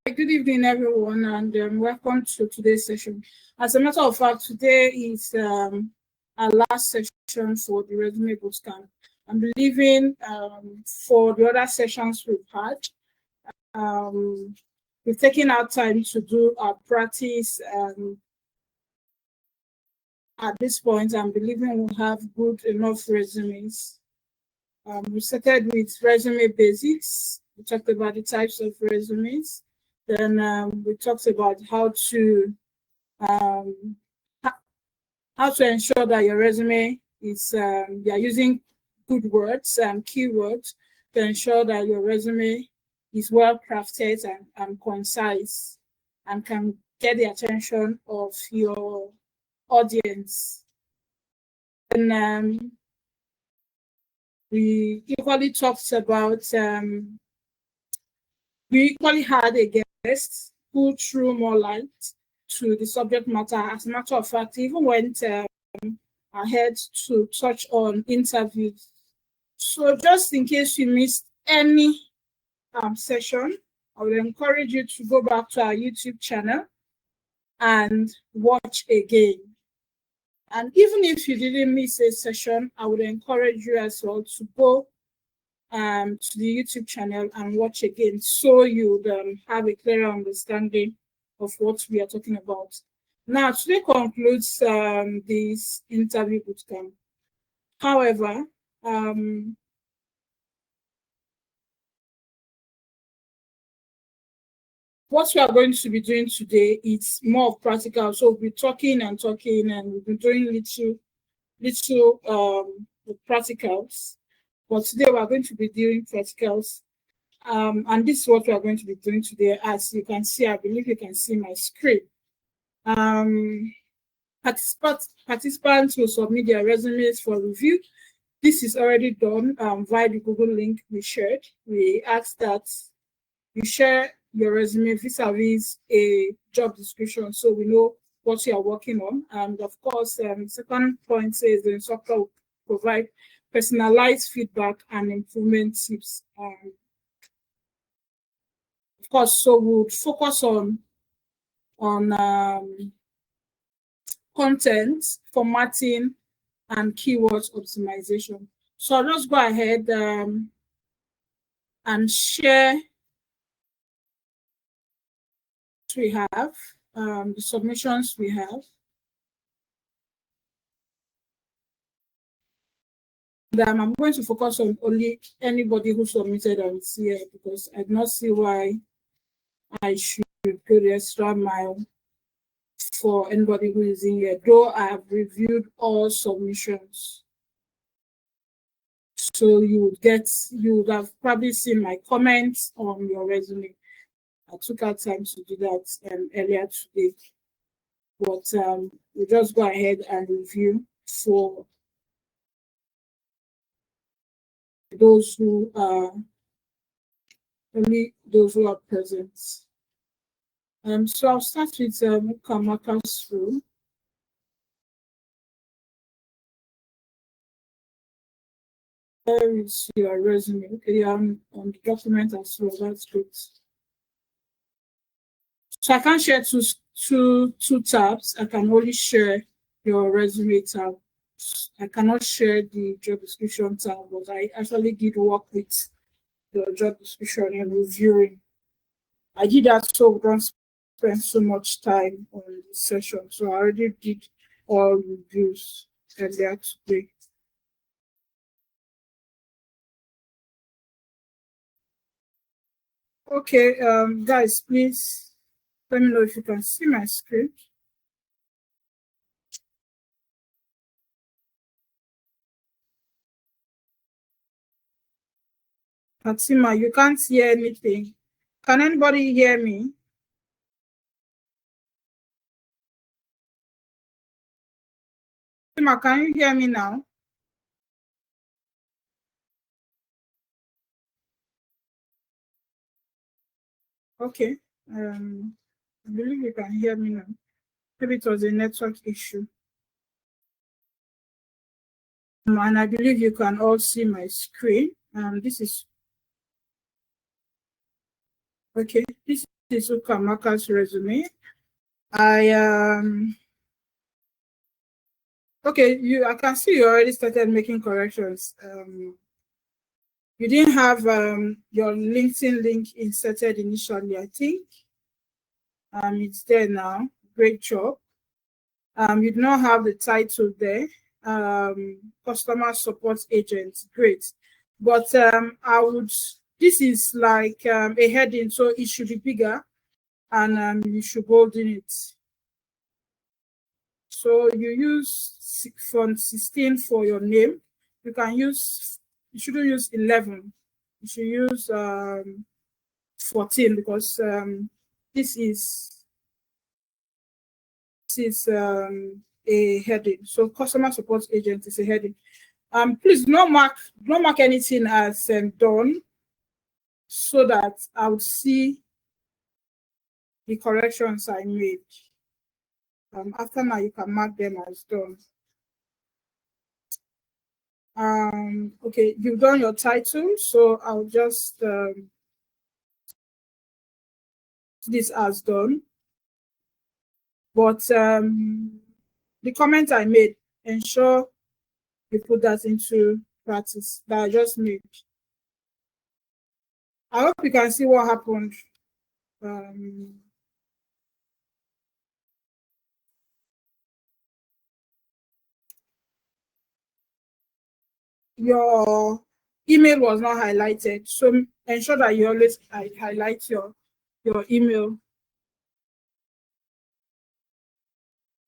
Good evening, everyone, and welcome to today's session. As a matter of fact, today is our last session for the Resume Bootcamp. I'm believing for the other sessions we've had, we've taken our time to do our practice. At this point, I'm believing we'll have good enough resumes. We started with resume basics. We talked about the types of resumes. Then we talked about how to ensure that your resume is you're using good words and keywords to ensure that your resume is well crafted and concise and can get the attention of your audience. And we equally talked about we equally had a guest who threw more light to the subject matter. As a matter of fact, even went ahead to touch on interviews. So just in case you missed any session, I would encourage you to go back to our YouTube channel and watch again. And even if you didn't miss a session, I would encourage you as well to go to the YouTube channel and watch again, so you would have a clearer understanding of what we are talking about. Now, today concludes this interview bootcamp. However, what we are going to be doing today is more of practical. So we'll be talking, and we'll be doing little practicals. But today we are going to be doing practicals. And this is what we are going to be doing today. As you can see, I believe you can see my screen. Participants will submit their resumes for review. This is already done via the Google link we shared. We ask that you share your resume vis-a-vis a job description so we know what you are working on. And of course, second point says the instructor will provide personalized feedback and improvement tips. Of course, so we'll focus on content, formatting, and keywords optimization. So I'll just go ahead and share what we have, the submissions we have. I'm going to focus on only anybody who submitted and is here, because I do not see why I should go the extra mile for anybody who is in here, though I have reviewed all submissions. So you would have probably seen my comments on your resume. I took our time to do that earlier today. But we'll just go ahead and review for those who are only those who are present. So I'll start with Kamaka's rule. Where is your resume? Okay, I'm on the document as well. That's good. So I can't share two tabs. I can only share your resume tab. I cannot share the job description tab, but I actually did work with the job description and reviewing. I did that so we don't spend so much time on this session. So I already did all reviews earlier today. Okay, guys, please let me know if you can see my screen. Fatima, you can't hear anything. Can anybody hear me? Fatima, can you hear me now? Okay. I believe you can hear me now. Maybe it was a network issue. And I believe you can all see my screen. This is okay. This This is Kamaka's resume. Okay, I can see you already started making corrections. You didn't have your LinkedIn link inserted initially, I think. It's there now. Great job. You do not have the title there. Customer support agent. Great. But this is like a heading, so it should be bigger, and you should bold in it. So you use font 16 for your name. You shouldn't use 11. You should use 14 because this is a heading. So customer support agent is a heading. Please do not mark anything as done, so that I would see the corrections I made. After now, you can mark them as done. Okay, you've done your title, so I'll just this as done. But the comment I made, ensure you put that into practice that I just made. I hope you can see what happened. Your email was not highlighted, so ensure that you always highlight your email,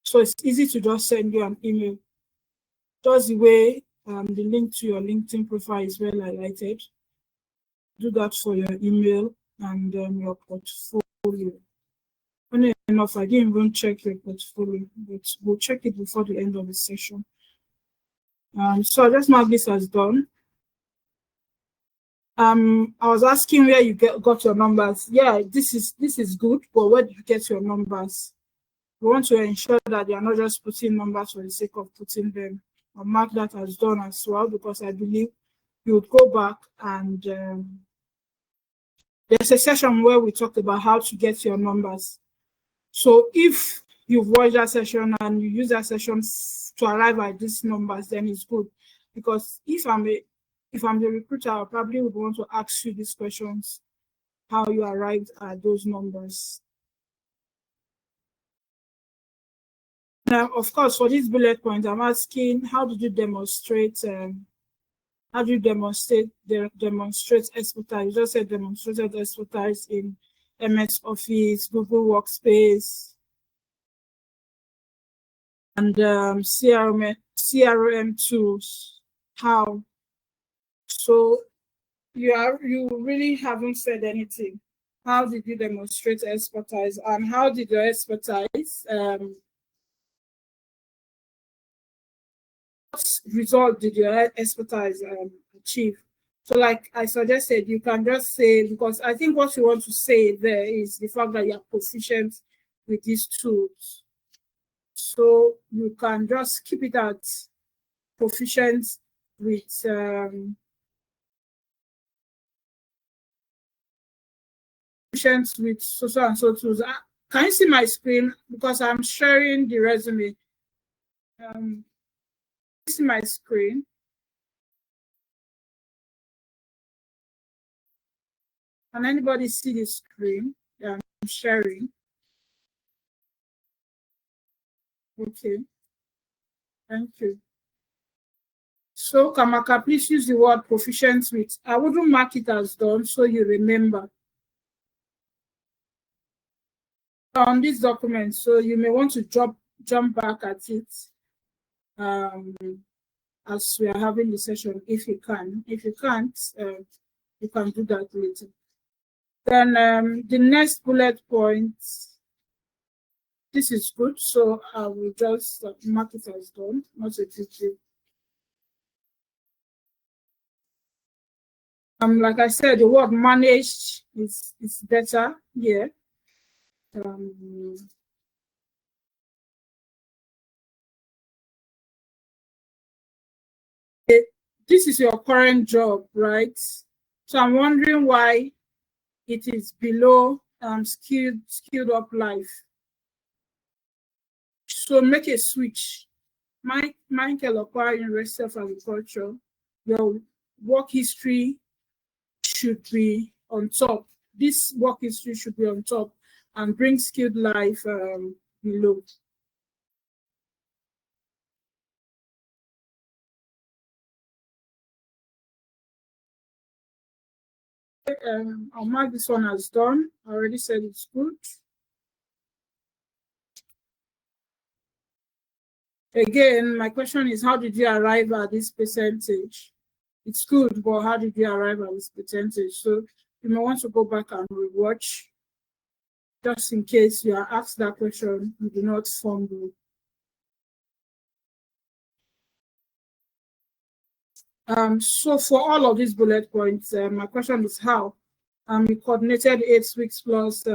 so it's easy to just send you an email. Just the way the link to your LinkedIn profile is well highlighted. Do that for your email and your portfolio. Funny enough, I didn't even check your portfolio, but we'll check it before the end of the session. So I just mark this as done. I was asking where you got your numbers. Yeah, this is good, but where did you get your numbers? We want to ensure that you're not just putting numbers for the sake of putting them. I'll mark that as done as well, because I believe you would go back and there's a session where we talked about how to get your numbers. So if you've watched that session and you use that session to arrive at these numbers, then it's good. Because if I'm the recruiter, I probably would want to ask you these questions, how you arrived at those numbers. Now, of course, for this bullet point, I'm asking, how did you demonstrate demonstrate expertise? You just said demonstrated expertise in MS Office, Google Workspace, and CRM tools. How? So you really haven't said anything. How did you demonstrate expertise, and how did your expertise what result did your expertise achieve? So like I suggested, you can just say, because I think what you want to say there is the fact that you're proficient with these tools. So you can just keep it at proficient with so and so tools. Can you see my screen? Because I'm sharing the resume. See my screen? Can anybody see the screen that I'm sharing? Okay, thank you. So Kamaka, please use the word proficient with. I wouldn't mark it as done, so you remember. On this document, so you may want to jump back at it as we are having the session, if you can. If you can't, you can do that later. Then the next bullet point, this is good, so I will just mark it as done, not a big deal. Like I said, the word managed is better here. This is your current job, right? So I'm wondering why it is below skilled up life. So make a switch. Michael Okwa, University of Agriculture, your work history should be on top. This work history should be on top and bring skilled life below. I'll mark this one as done. I already said it's good. Again, my question is, how did you arrive at this percentage? It's good, but how did you arrive at this percentage? So you may want to go back and rewatch, just in case you are asked that question, you do not fumble. So for all of these bullet points, my question is how? We coordinated 8 weeks plus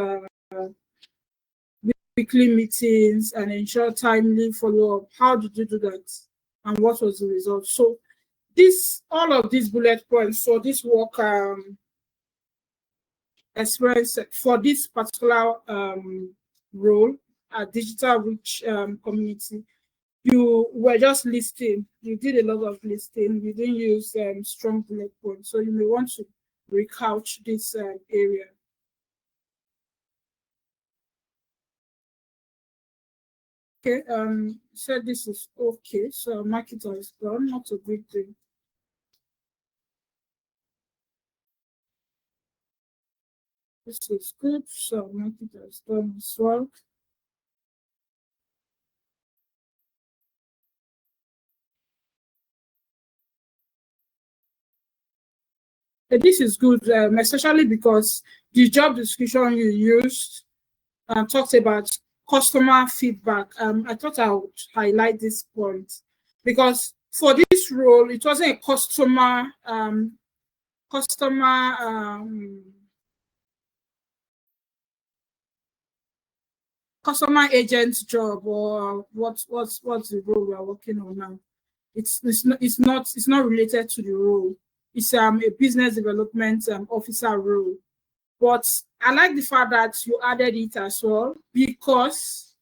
weekly meetings and ensure timely follow-up. How did you do that? And what was the result? So all of these bullet points for this work experience for this particular role at Digital Reach Community, you were just listing. You did a lot of listing. You didn't use strong bullet points. So you may want to recouch this area. Okay, said this is okay, so mark it as done, not a big deal. This is good, so mark it as done as well. This is good, especially because the job description you used talked about customer feedback. I thought I would highlight this point because for this role, it wasn't a customer agent job, or what's the role we are working on now. It's not related to the role. It's a business development officer role. But I like the fact that you added it as well, because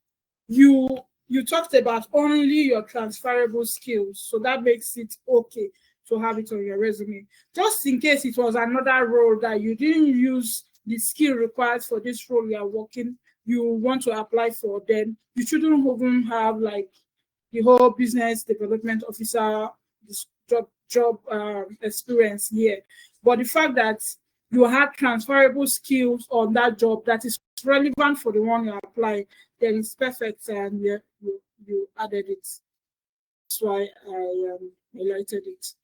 you talked about only your transferable skills. So that makes it okay to have it on your resume. Just in case it was another role that you didn't use the skill required for this role you are working, you want to apply for, then you shouldn't even have like the whole business development officer job experience here. But the fact that you had transferable skills on that job that is relevant for the one you apply, then it's perfect, and you added it. That's why I highlighted it.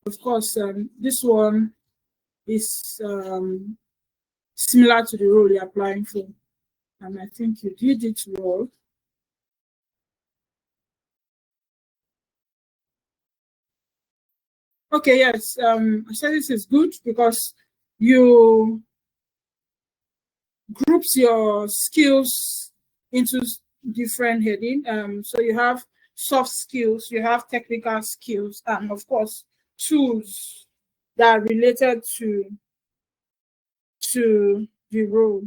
Of course, this one is similar to the role you're applying for, and I think you did it well. Okay, yes, I said this is good because you groups your skills into different heading. So you have soft skills, you have technical skills, and of course, tools that are related to the role.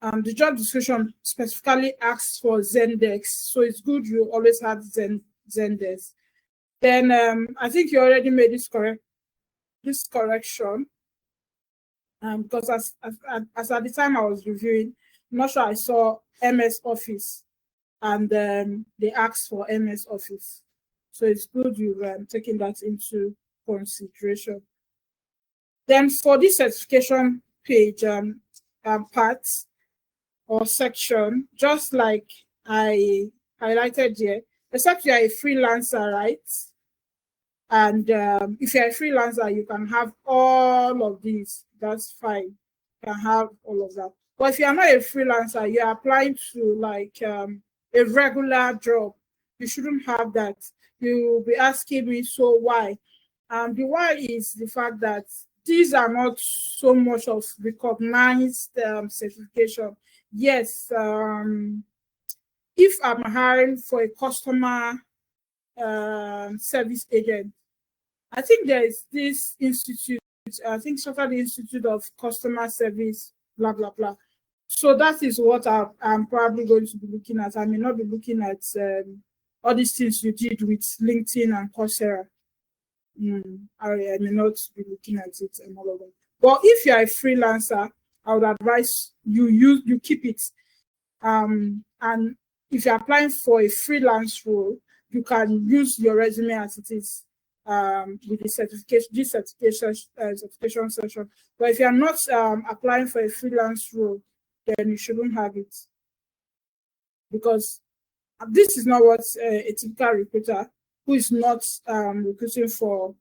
The job description specifically asks for Zendesk, so it's good you always have Zendesk. Then I think you already made this correction. Because as at the time I was reviewing, I'm not sure I saw MS Office, and they asked for MS Office. So it's good you've taken that into consideration. Then for this certification page part or section, just like I highlighted here, except you are a freelancer, right? And if you're a freelancer, you can have all of these. That's fine. You can have all of that. But if you're not a freelancer, you're applying to like a regular job, you shouldn't have that. You'll be asking me, so why? The why is the fact that these are not so much of recognized certification. Yes, if I'm hiring for a customer service agent, I think there is this institute, I think something the Institute of Customer Service, blah, blah, blah. So that is what I'm probably going to be looking at. I may not be looking at all these things you did with LinkedIn and Coursera. I may not be looking at it and all of them. But if you're a freelancer, I would advise you keep it. And if you're applying for a freelance role, you can use your resume as it is with the certification session. But if you're not applying for a freelance role, then you shouldn't have it, because this is not what a typical recruiter who is not recruiting for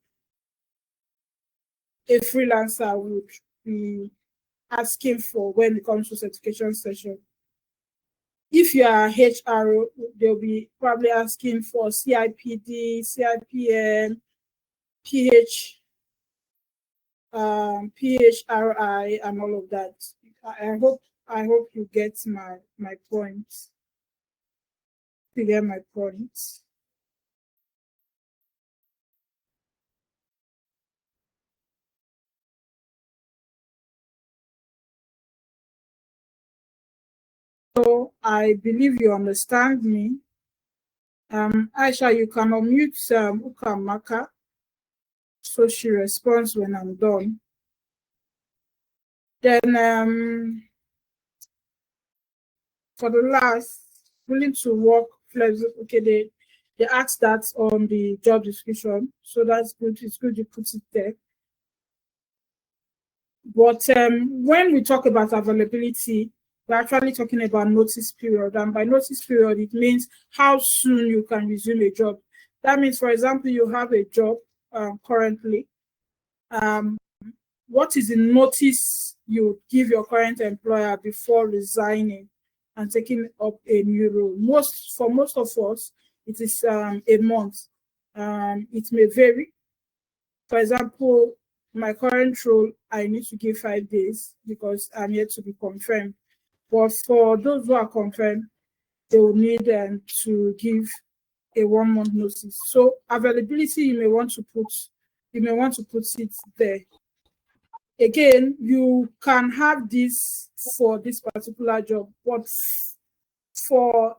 a freelancer would be asking for when it comes to certification session. If you are HR, they'll be probably asking for CIPD, CIPM, PHRI, and all of that. I hope you get my point. You get my point. So I believe you understand me. Aisha, you can unmute Ukamaka so she responds when I'm done. Then for the last, willing to work flexible. Okay, they asked that on the job description, so that's good. It's good you put it there. But when we talk about availability, we're actually talking about notice period. And by notice period, it means how soon you can resume a job. That means, for example, you have a job currently. What is the notice you give your current employer before resigning and taking up a new role? For most of us, it is a month. It may vary. For example, my current role, I need to give 5 days because I'm yet to be confirmed. But for those who are confirmed, they will need to give a 1 month notice. So availability, you may want to put it there. Again, you can have this for this particular job, but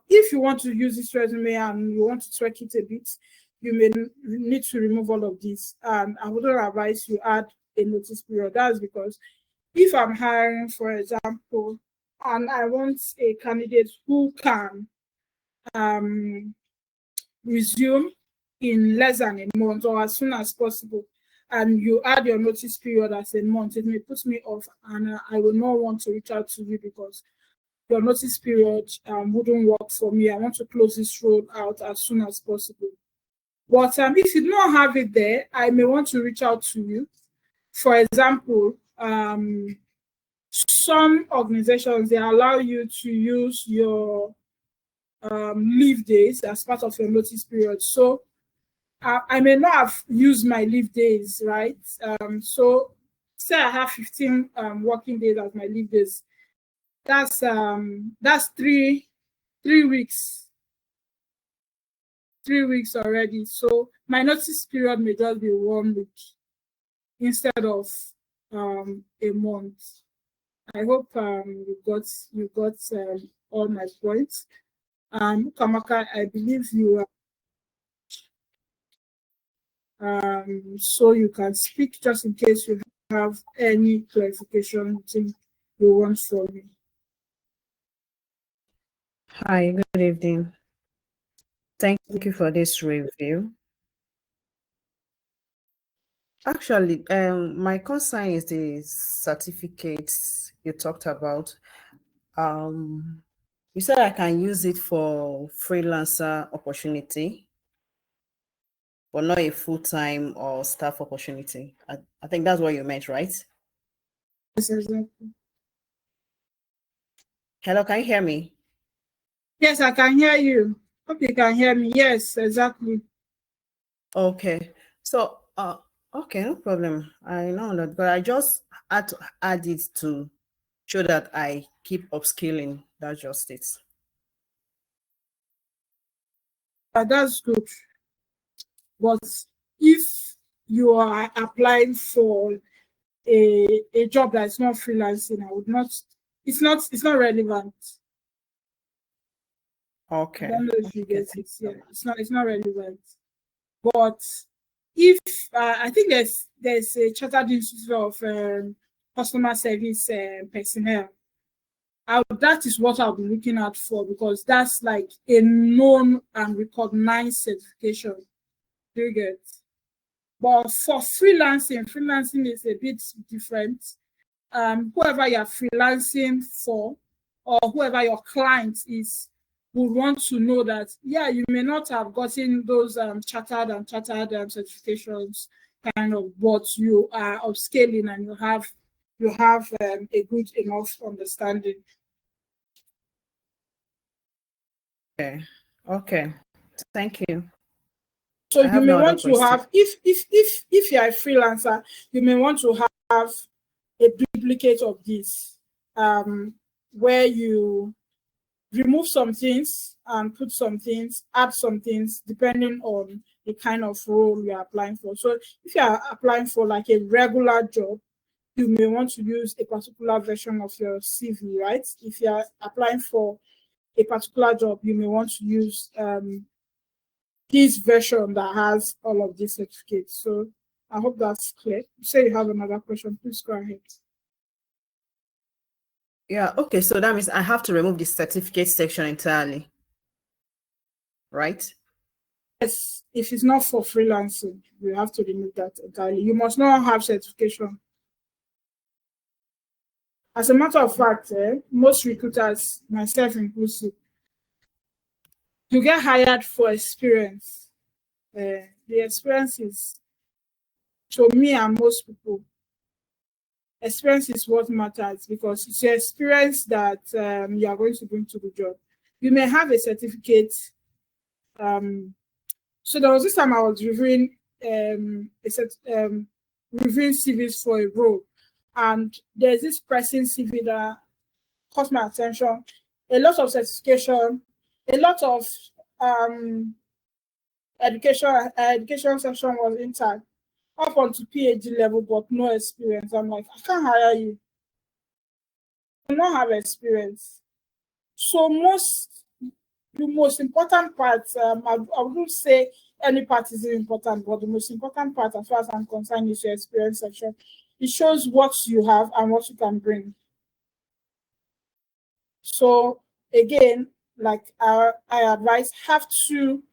if you want to use this resume and you want to tweak it a bit, you may need to remove all of this. And I wouldn't advise you add a notice period. That's because if I'm hiring, for example, and I want a candidate who can resume in less than a month or as soon as possible, and you add your notice period as a month, it may put me off, and I will not want to reach out to you because your notice period wouldn't work for me. I want to close this role out as soon as possible. But if you don't have it there, I may want to reach out to you. For example, some organizations, they allow you to use your leave days as part of your notice period. So I may not have used my leave days, right? So say I have 15 working days as my leave days. That's 3 weeks. 3 weeks already. So my notice period may just be 1 week instead of a month. I hope you got all my points. Kamaka, I believe you so you can speak just in case you have any clarification thing you want from me. Hi, good evening. Thank you for this review. Actually, my concern is the certificates you talked about. You said I can use it for freelancer opportunity, but not a full-time or staff opportunity. I think that's what you meant, right? Yes, exactly. Hello, can you hear me? Yes, I can hear you. Hope you can hear me. Yes, exactly. Okay. So, okay, no problem. I know that, but I just had to add it to show that I keep upskilling. That's just it. That's good. But if you are applying for a job that is not freelancing, I would not. It's not relevant. Okay. I don't know if you get it. Yeah, it's not relevant. But if I think there's a Chartered Institute of Customer Service personnel, that is what I'll be looking out for, because that's like a known and recognized certification. Do you get? But for freelancing is a bit different. Whoever you're freelancing for, or whoever your client is, would want to know that, yeah, you may not have gotten those chartered certifications kind of, but you are upscaling and you have a good enough understanding. Okay. Thank you. So you may want to have, if you are a freelancer, you may want to have a duplicate of this, where you remove some things and put some things, add some things, depending on the kind of role you are applying for. So if you are applying for like a regular job, you may want to use a particular version of your CV, right? If you are applying for a particular job, you may want to use this version that has all of these certificates. So I hope that's clear. You say you have another question, please go ahead. Yeah, okay, so that means I have to remove the certificate section entirely, right? Yes, if it's not for freelancing, you have to remove that entirely. You must not have certification. As a matter of fact, most recruiters, myself inclusive, you get hired for experience. The experience is, to me and most people, experience is what matters, because it's your experience that you are going to bring to the job. You may have a certificate. So there was this time I was reviewing reviewing CVs for a role, and there's this pressing CV that caught my attention. A lot of certification, a lot of education section was intact, up onto PhD level, but no experience. I'm like, I can't hire you. You don't have experience. So the most important part, I wouldn't say any part is important, but the most important part, as far as I'm concerned, is your experience section. It shows what you have and what you can bring. So again, like I advise, have two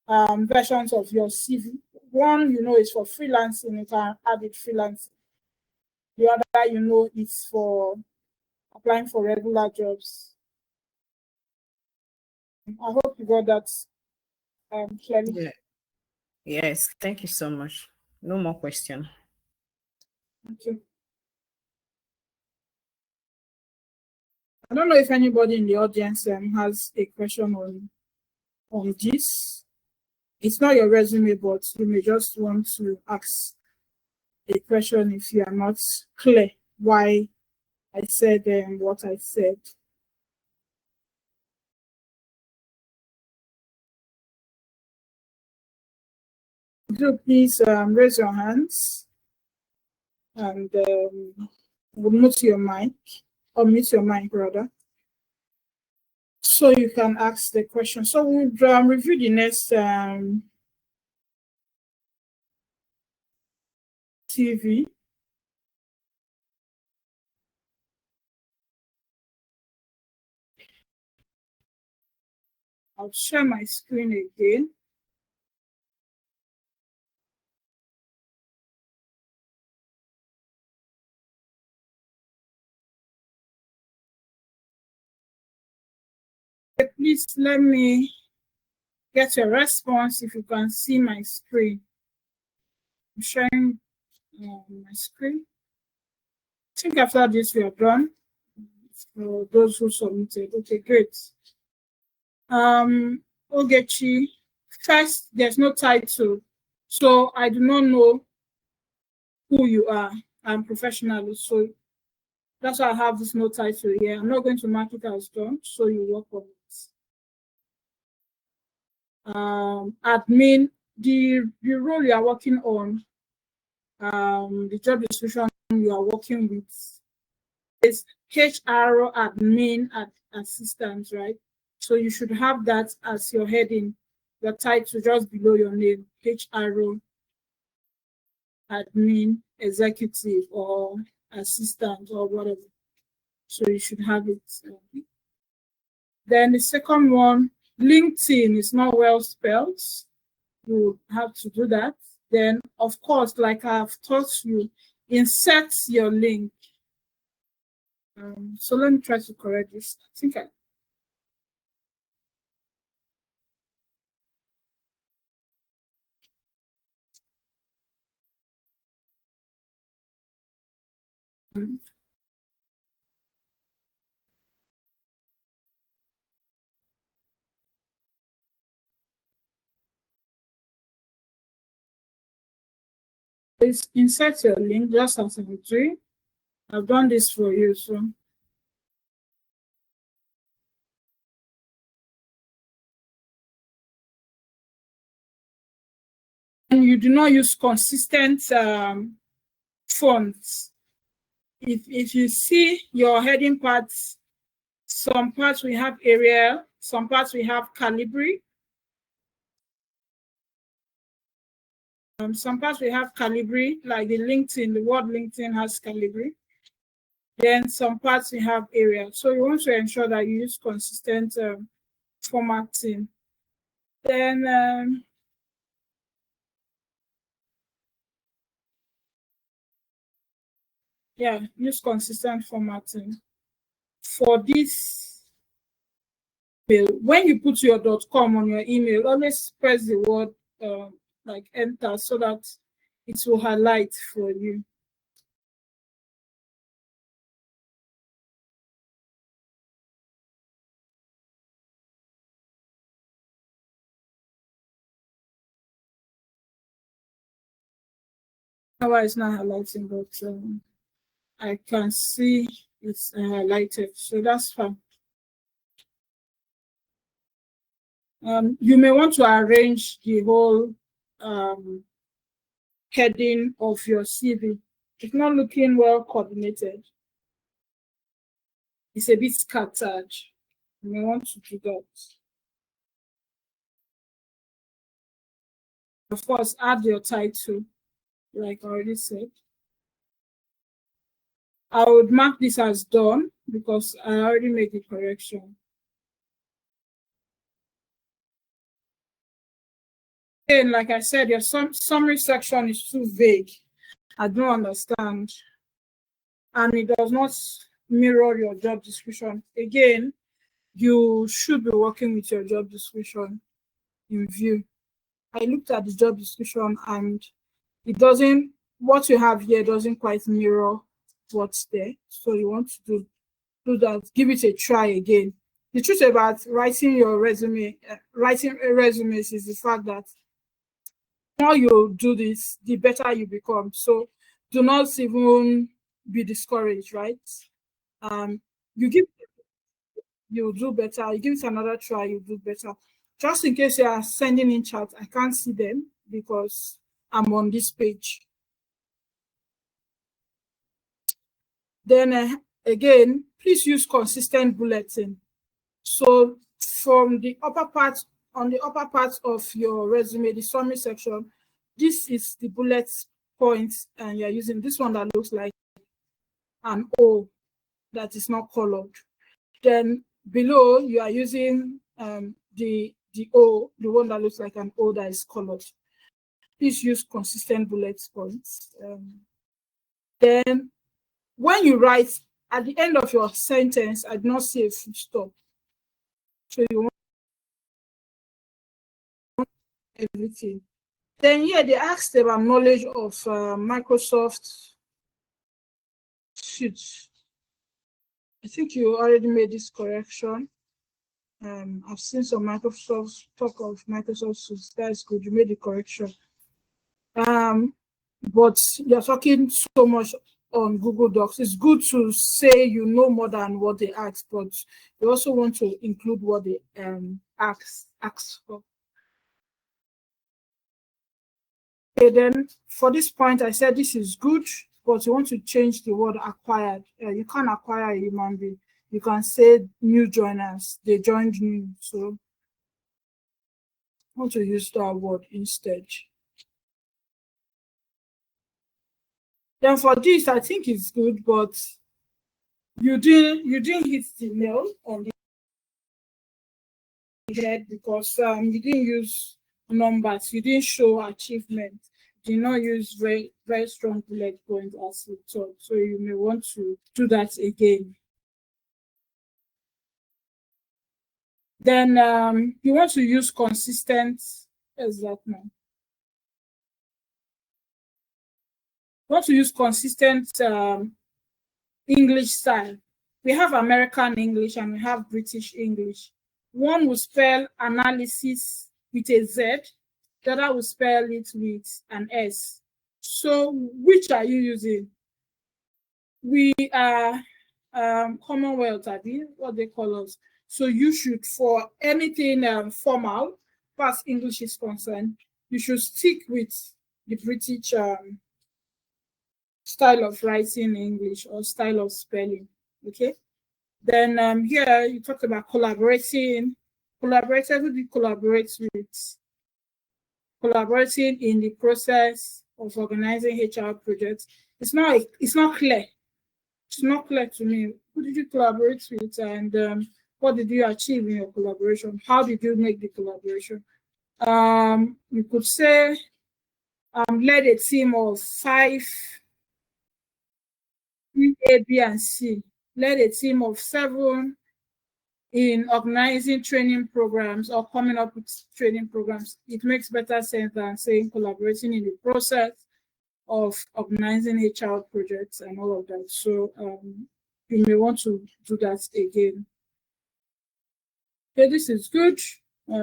versions of your CV. One, is for freelancing, you can add it freelancing. The other, is for applying for regular jobs. I hope you got that clearly. Yeah. Yes, thank you so much. No more question. Okay. I don't know if anybody in the audience has a question on this. It's not your resume, but you may just want to ask a question if you are not clear why I said what I said. Do please raise your hands and mute your mic, or mute your mic rather, so you can ask the question. So we'll review the next CV. I'll share my screen again. Please let me get a response if you can see my screen. I'm sharing my screen. I think after this we are done. For those who submitted. Okay, great. Ogechi, first, there's no title, so I do not know who you are. I'm professional, so that's why I have this no title here. I'm not going to mark it as done, so you work on it. Admin, the role you are working on the job description you are working with is HR admin assistant, right? So you should have that as your heading, the title just below your name, HR admin executive or assistant or whatever. So you should have it. Then the second one, LinkedIn is not well spelled. You have to do that. Then, of course, like I've taught you, insert your link. So let me try to correct this. I think I. Please insert your link just as I'm doing. I've done this for you, so. And you do not use consistent fonts. If you see your heading parts, some parts we have Arial, some parts we have Calibri. Some parts we have Calibri, like the LinkedIn, the word LinkedIn has Calibri. Then some parts we have Arial. So you want to ensure that you use consistent formatting. Then yeah, use consistent formatting. For this email, when you put your .com on your email, always press the word like enter so that it will highlight for you. Why it's not highlighting, but I can see it's highlighted, so that's fine. You may want to arrange the whole heading of your CV. It's not looking well coordinated. It's a bit scattered. You may want to do that. Of course, add your title, like I already said. I would mark this as done because I already made the correction. Again, like I said, your summary section is too vague. I don't understand. And it does not mirror your job description. Again, you should be working with your job description in view. I looked at the job description and it doesn't, what you have here doesn't quite mirror what's there. So you want to do that, give it a try again. The truth about writing your resume, writing resumes is the fact that the more you do this, the better you become. So do not even be discouraged, right? You do better. You give it another try, you do better. Just in case you are sending in chat, I can't see them because I'm on this page. Then again, please use consistent bulleting. So from the upper part, on the upper part of your resume, the summary section, this is the bullet points, and you're using this one that looks like an O that is not colored. Then below, you are using the O, the one that looks like an O that is colored. Please use consistent bullet points. Then when you write, at the end of your sentence, I do not see a full stop. So you want everything. Then here they asked about knowledge of Microsoft Suite. I think you already made this correction. I've seen some Microsoft talk of Microsoft Suite. That's good. You made the correction. But you're talking so much on Google Docs. It's good to say you know more than what they ask, but you also want to include what they ask for. Okay, then for this point, I said this is good, but you want to change the word acquired. You can't acquire a human being. You can say new joiners, they joined new. So I want to use that word instead. Then for this, I think it's good, but you didn't hit the nail on the head because you didn't use numbers, you didn't show achievement, you did not use very, very strong bullet points as you thought. So you may want to do that again. Then you want to use consistent, as that now. You want to use consistent English style. We have American English and we have British English. One will spell analysis with a Z, the other will spell it with an S. So which are you using? We are Commonwealth, what they call us. So you should, for anything formal, as English is concerned, you should stick with the British style of writing English or style of spelling, okay? Then here you talked about collaborating. Collaborators, who do you collaborate with? Collaborating in the process of organizing HR projects. It's not clear. It's not clear to me. Who did you collaborate with, and what did you achieve in your collaboration? How did you make the collaboration? You could say led a team of 5, A, B, and C. Led a team of 7 in organizing training programs or coming up with training programs. It makes better sense than saying collaborating in the process of organizing HR projects and all of that. So you may want to do that again. Okay, this is good. I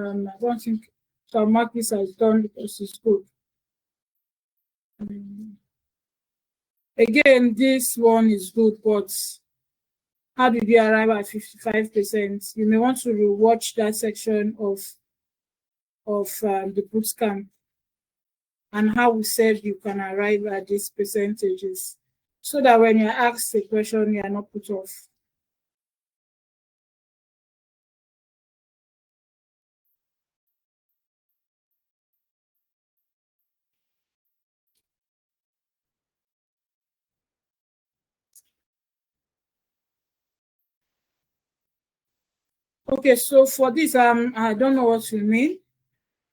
don't think so. I'll mark this as done because it's good. Again, this one is good, but how did you arrive at 55%? You may want to rewatch that section of the bootcamp and how we said you can arrive at these percentages, so that when you're asked a question, you are not put off. Okay, so for this, I don't know what you mean.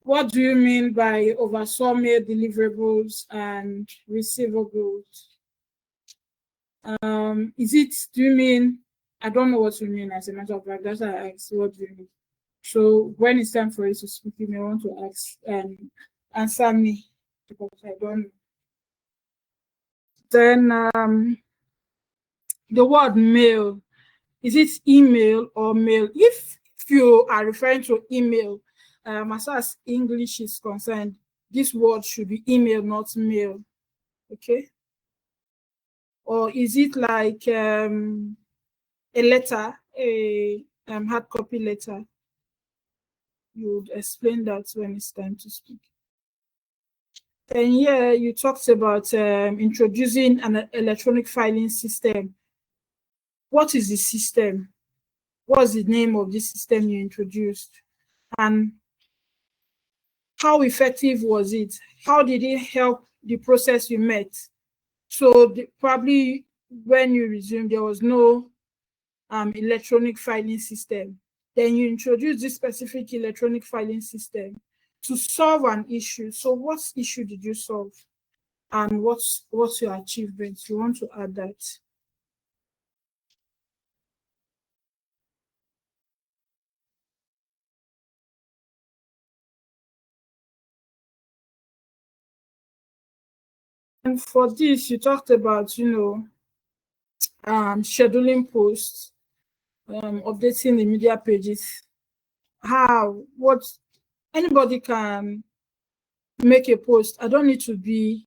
What do you mean by oversaw mail deliverables and receivables? Do you mean, I don't know what you mean as a matter of fact, that's why I asked, what do you mean? So when it's time for you to speak, you may want to ask and answer me because I don't know. Then the word mail, is it email or mail? If you are referring to email, as far as English is concerned, this word should be email, not mail. Okay. Or is it like a letter, a hard copy letter? You would explain that when it's time to speak. And here you talked about introducing an electronic filing system. What is the system? What's the name of this system you introduced? And how effective was it? How did it help the process you met? So probably when you resumed, there was no electronic filing system. Then you introduced this specific electronic filing system to solve an issue. So what issue did you solve? And what's your achievement? You want to add that. And for this, you talked about, scheduling posts, updating the media pages. Anybody can make a post. I don't need to be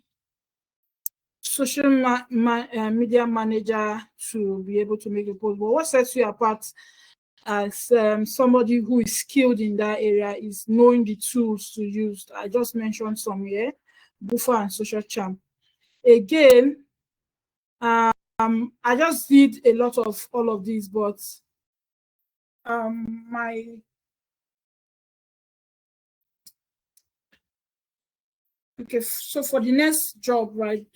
social media manager to be able to make a post. But what sets you apart as somebody who is skilled in that area is knowing the tools to use. I just mentioned some here, buffer and social charm. Again, I just did a lot of all of these, but so for the next job, right,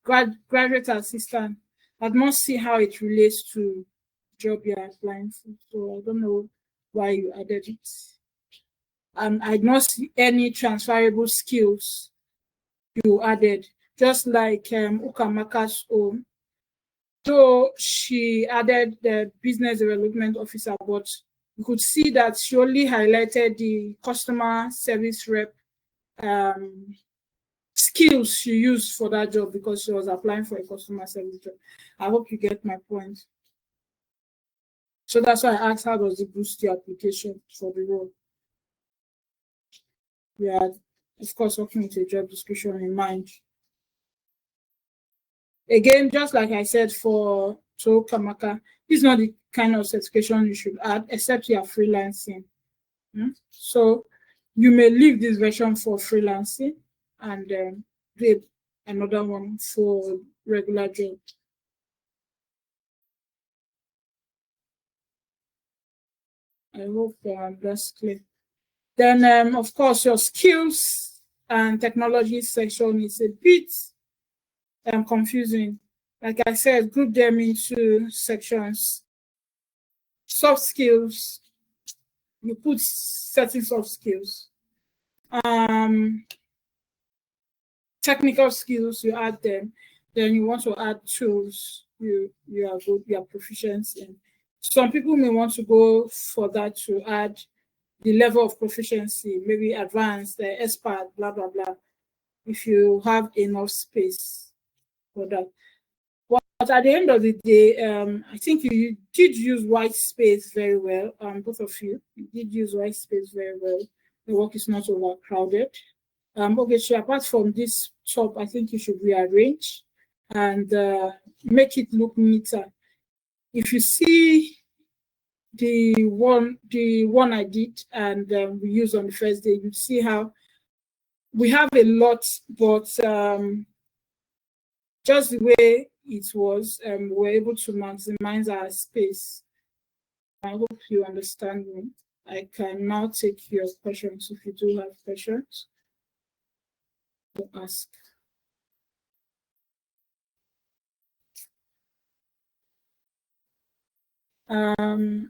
graduate assistant, I must see how it relates to job you're applying for. So I don't know why you added it. I not see any transferable skills you added, just like Ukamaka's own. So she added the business development officer, but you could see that she only highlighted the customer service rep skills she used for that job because she was applying for a customer service job. I hope you get my point. So that's why I asked, how does it boost your application for the role? We are, of course, working with a job description in mind. Again, just like I said for Kamaka, this is not the kind of certification you should add, except you are freelancing. So you may leave this version for freelancing and do another one for regular job. I hope that's clear. Then, of course, your skills and technology section is a bit confusing. Like I said, group them into sections. Soft skills, you put certain soft skills. Technical skills, you add them. Then you want to add tools you are good, you are proficient in. Some people may want to go for that to add the level of proficiency, maybe advanced, expert, blah, blah, blah, if you have enough space for that. But at the end of the day, I think you did use white space very well, both of you. You did use white space very well. The work is not overcrowded. Okay, so apart from this top, I think you should rearrange and make it look neater. If you see the one I did and we used on the first day, you see how we have a lot, but just the way it was, we're able to maximize our space. I hope you understand me. I can now take your questions if you do have questions to ask.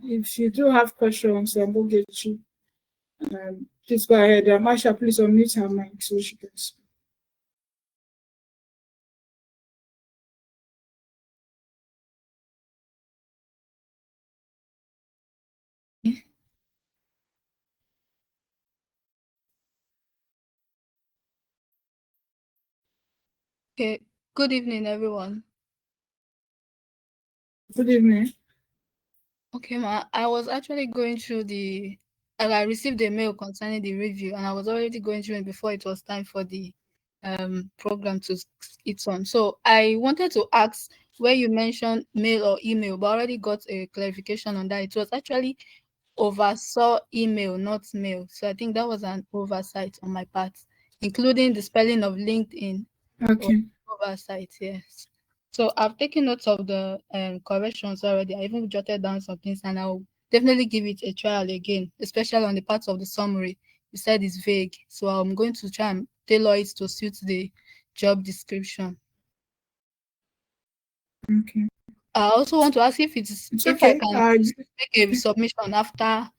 If you do have questions, we'll get you. Please go ahead. Marsha, please unmute her mic so she can speak. Okay, good evening, everyone. Good evening. Okay, ma, I was actually going through I received a mail concerning the review, and I was already going through it before it was time for the program to it's on. So I wanted to ask where you mentioned mail or email, but I already got a clarification on that. It was actually oversaw email, not mail. So I think that was an oversight on my part, including the spelling of LinkedIn. Okay. Oversight, yes. So I've taken notes of the corrections already. I even jotted down some things, and I'll definitely give it a trial again, especially on the parts of the summary. You said it's vague, so I'm going to try and tailor it to suit the job description. Okay. I also want to ask if okay. I can make a submission after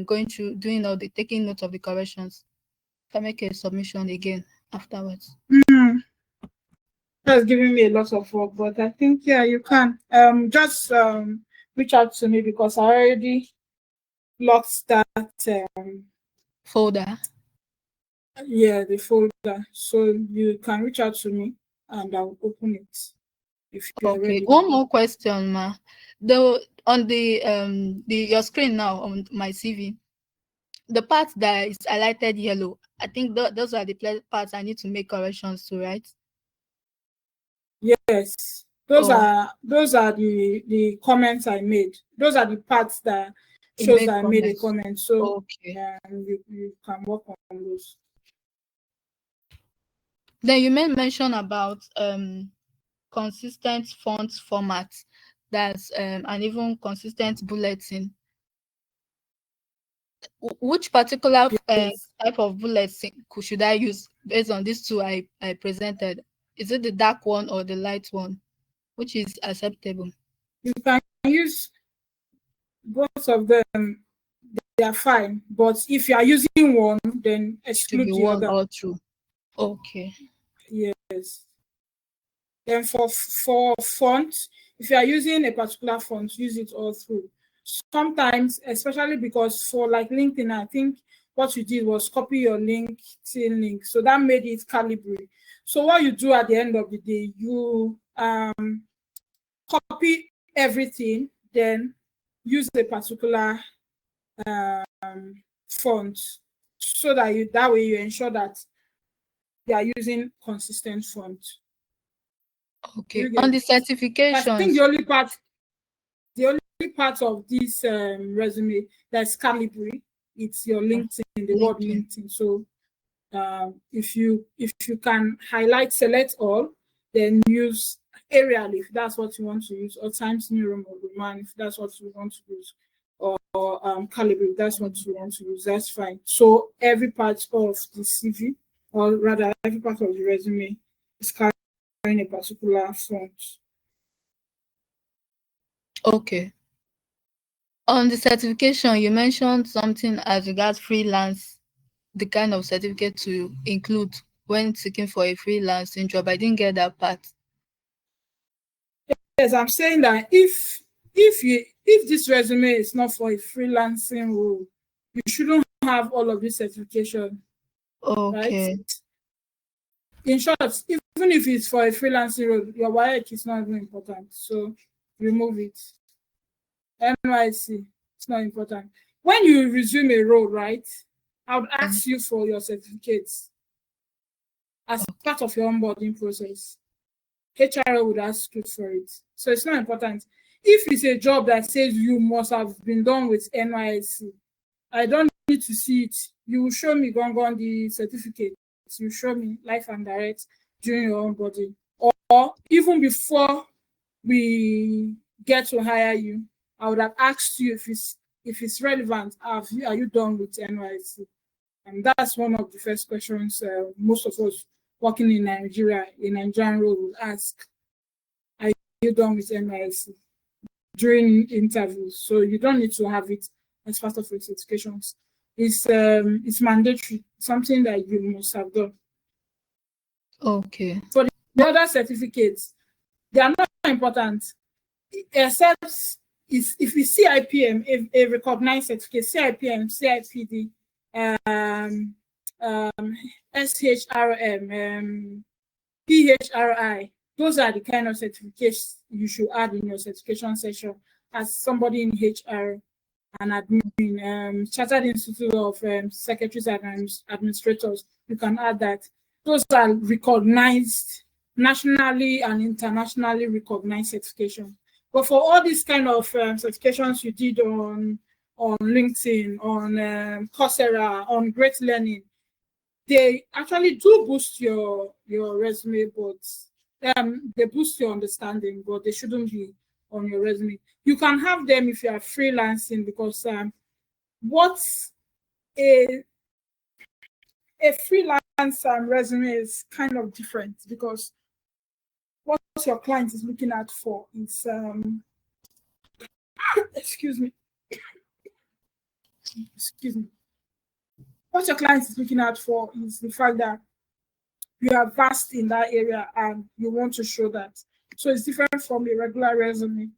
going through taking note of the corrections. Can I make a submission again afterwards? That's giving me a lot of work, but I think you can. Just reach out to me because I already locked that folder. Yeah, the folder. So you can reach out to me and I'll open it. If you're ready. One more question, ma. On your screen now on my CV, the part that is highlighted yellow, I think those are the parts I need to make corrections to, right? Yes, those are the comments I made. Those are the parts that shows that I made a comment. So okay, you can work on those. Then you made mention about consistent font format, that's and even consistent bulletin. Which particular Yes. type of bulletin should I use based on these two I presented? Is it the dark one or the light one? Which is acceptable? You can use both of them, they are fine. But if you are using one, then To be exclude the one other. or two. Okay. Yes. Then for font, if you are using a particular font, use it all through. Sometimes, especially because for like LinkedIn, I think what you did was copy your LinkedIn link. So that made it Calibri. So what you do at the end of the day, you copy everything, then use a particular font so that way you ensure that you are using consistent font. Okay. On the I think certifications. the only part of this resume that's Calibri, it's your LinkedIn, the word LinkedIn. So if you can highlight, select all, then use Arial if that's what you want to use, or Times New Roman or Roman if that's what you want to use, or Calibri if that's what you want to use. That's fine. So every part of the CV, or rather every part of the resume, is carrying a particular font. Okay. On the certification, you mentioned something as regards freelance, the kind of certificate to include when seeking for a freelancing job. I didn't get that part. Yes, I'm saying that if this resume is not for a freelancing role, you shouldn't have all of this certification. Okay. Right? In short, even if it's for a freelancing role, your WAEC is not even important. So remove it. NYC, it's not important. When you resume a role, right, I would ask you for your certificates as part of your onboarding process. HR would ask you for it. So it's not important. If it's a job that says you must have been done with NYC, I don't need to see it. You will show me on the certificate. You show me live and direct during your onboarding. Or even before we get to hire you, I would have asked you if it's relevant. Are you done with NYC? And that's one of the first questions most of us working in Nigeria, in Nigerian role, will ask. Are you done with NYC during interviews? So you don't need to have it as part of your certifications. It's mandatory, something that you must have done. Okay. For the other certificates, they are not important, except if it's CIPM, a recognized certificate, CIPM, CIPD, SHRM, PHRI. Those are the kind of certificates you should add in your certification section as somebody in HR and admin, Chartered Institute of Secretaries and Administrators. You can add that. Those are recognized, nationally and internationally recognized certifications. But for all these kind of certifications you did on LinkedIn, on Coursera, on Great Learning, they actually do boost your resume, but they boost your understanding, but they shouldn't be on your resume. You can have them if you are freelancing, because what's a freelance resume is kind of different, because what your client is looking at for is excuse me. What your client is looking at for is the fact that you are vast in that area and you want to show that. So it's different from a regular resume.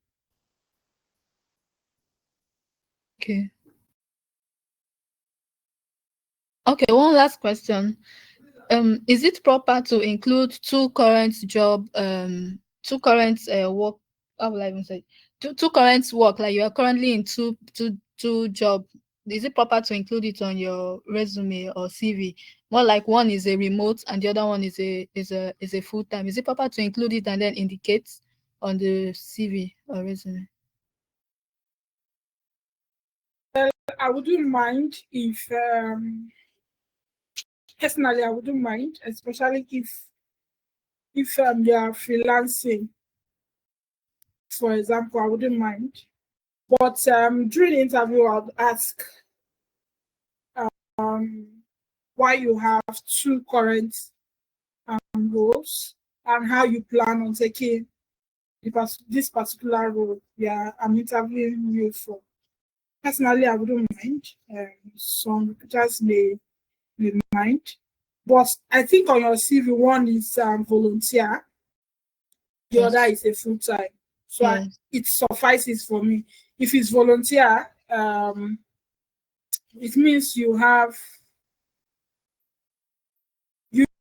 Okay. Okay, one last question. Is it proper to include two current work, how will I even say, two current work, like you are currently in two job? Is it proper to include it on your resume or CV? More like one is a remote and the other one is a full-time. Is it proper to include it and then indicate on the CV or resume? Well, I wouldn't mind if personally, I wouldn't mind, especially if if you are freelancing, for example, I wouldn't mind. But during the interview, I'd ask why you have 2 current roles and how you plan on taking this particular role. Yeah, I'm interviewing you for. Personally, I wouldn't mind. Some recruiters may mind. But I think on your CV, one is volunteer, the Yes. other is a full-time. So Yes. it suffices for me. If it's volunteer, it means you have,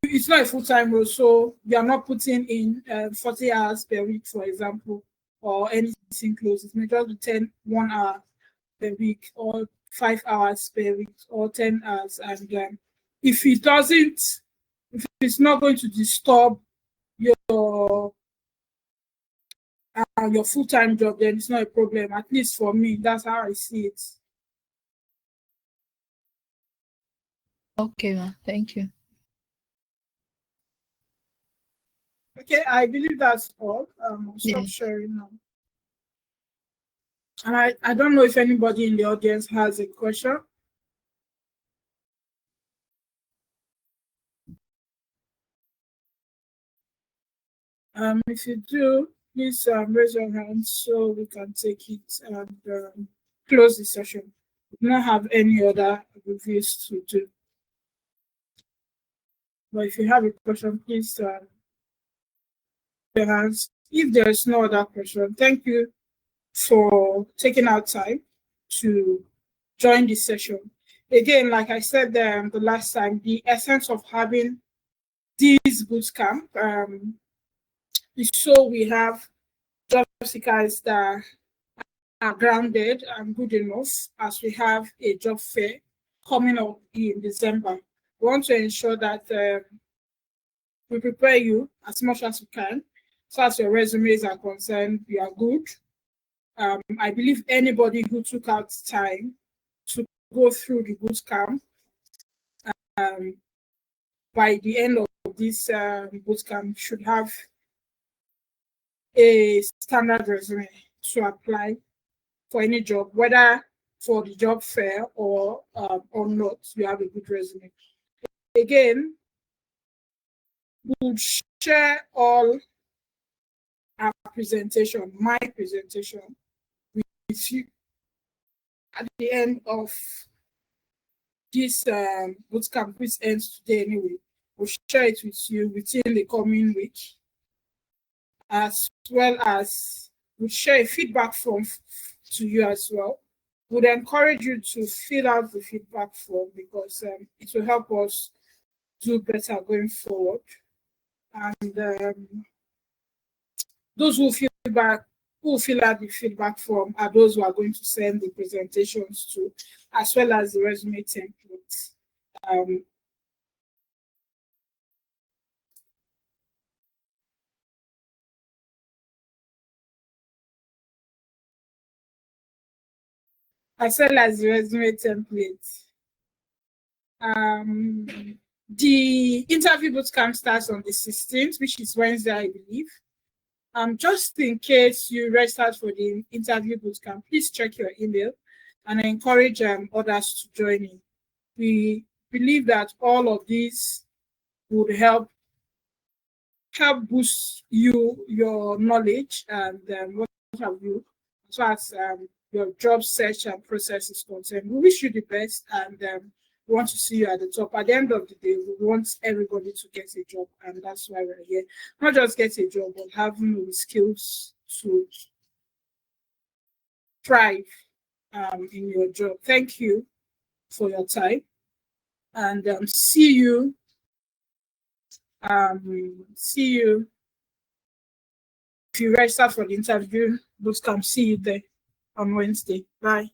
it's not a full-time role, so you are not putting in 40 hours per week, for example, or anything close. It may just be 1 hour per week, or 5 hours per week, or 10 hours. And if it's not going to disturb your full-time job, then it's not a problem. At least for me, that's how I see it. Okay, ma. Thank you. Okay, I believe that's all. I'll stop sharing now. And I don't know if anybody in the audience has a question. If you do, please raise your hand so we can take it and close the session. We do not have any other reviews to do. But if you have a question, please raise your hands. If there is no other question, thank you for taking out time to join this session. Again, like I said the last time, the essence of having this bootcamp is so we have job seekers that are grounded and good enough, as we have a job fair coming up in December. We want to ensure that we prepare you as much as we can. So as your resumes are concerned, we are good. I believe anybody who took out time to go through the bootcamp, by the end of this bootcamp should have a standard resume to apply for any job, whether for the job fair or not. You have a good resume. Again, we'll share all our presentation, my presentation, with you at the end of this bootcamp, which ends today anyway. We'll share it with you within the coming week, as well as we'll share a feedback form to you as well. Would encourage you to fill out the feedback form because it will help us do better going forward. And those who fill out the feedback form are those who are going to send the presentations to, as well as the resume templates. As well as the resume templates. The interview bootcamp starts on the 16th, which is Wednesday, I believe. Just in case you registered for the interview bootcamp, please check your email, and I encourage others to join in. We believe that all of these would help boost your knowledge and what have you, as far as your job search and process is concerned. We wish you the best, and we want to see you at the top. At the end of the day, we want everybody to get a job, and that's why we're here. Not just get a job, but having the skills to thrive in your job. Thank you for your time, and see you. If you register for the interview, those come see you there on Wednesday. Bye.